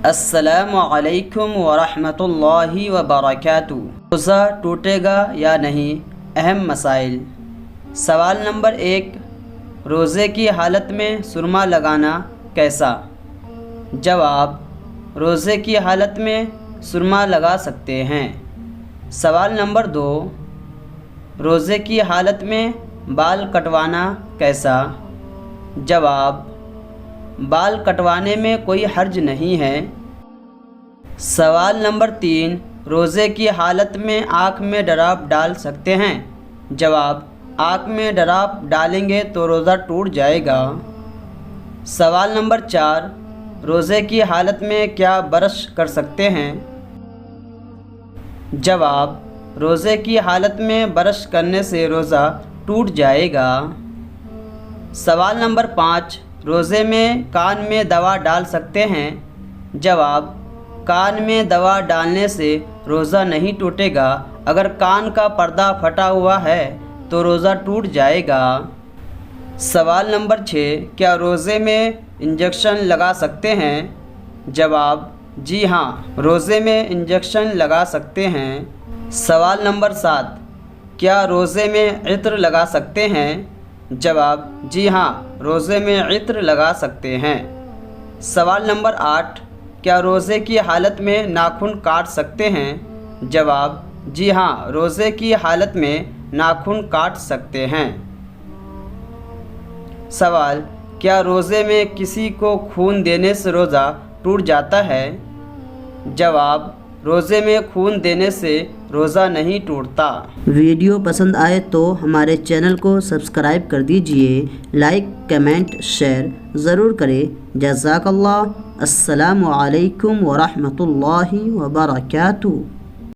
السلام علیکم ورحمۃ اللہ وبرکاتہ۔ روزہ ٹوٹے گا یا نہیں؟ اہم مسائل۔ سوال نمبر 1، روزے کی حالت میں سرما لگانا کیسا؟ جواب: روزے کی حالت میں سرما لگا سکتے ہیں۔ سوال نمبر 2، روزے کی حالت میں بال کٹوانا کیسا؟ جواب: بال کٹوانے میں کوئی حرج نہیں ہے۔ سوال نمبر 3، روزے کی حالت میں آنکھ میں ڈراپ ڈال سکتے ہیں؟ جواب: آنکھ میں ڈراپ ڈالیں گے تو روزہ ٹوٹ جائے گا۔ سوال نمبر 4، روزے کی حالت میں کیا برش کر سکتے ہیں؟ جواب: روزے کی حالت میں برش کرنے سے روزہ ٹوٹ جائے گا۔ سوال نمبر 5، روزے میں کان میں دوا ڈال سکتے ہیں؟ جواب: کان میں دوا ڈالنے سے روزہ نہیں ٹوٹے گا۔ اگر کان کا پردہ پھٹا ہوا ہے تو روزہ ٹوٹ جائے گا۔ سوال نمبر 6، کیا روزے میں انجیکشن لگا سکتے ہیں؟ جواب: جی ہاں، روزے میں انجیکشن لگا سکتے ہیں۔ سوال نمبر 7، کیا روزے میں عطر لگا سکتے ہیں؟ جواب: جی ہاں، روزے میں عطر لگا سکتے ہیں۔ سوال نمبر 8، کیا روزے کی حالت میں ناخن کاٹ سکتے ہیں؟ جواب: جی ہاں، روزے کی حالت میں ناخن کاٹ سکتے ہیں۔ سوال: کیا روزے میں کسی کو خون دینے سے روزہ ٹوٹ جاتا ہے؟ جواب: روزے میں خون دینے سے روزہ نہیں ٹوٹتا۔ ویڈیو پسند آئے تو ہمارے چینل کو سبسکرائب کر دیجئے، لائک، کمنٹ، شیئر ضرور کریں۔ جزاک اللہ۔ السلام علیکم ورحمۃ اللہ وبرکاتہ۔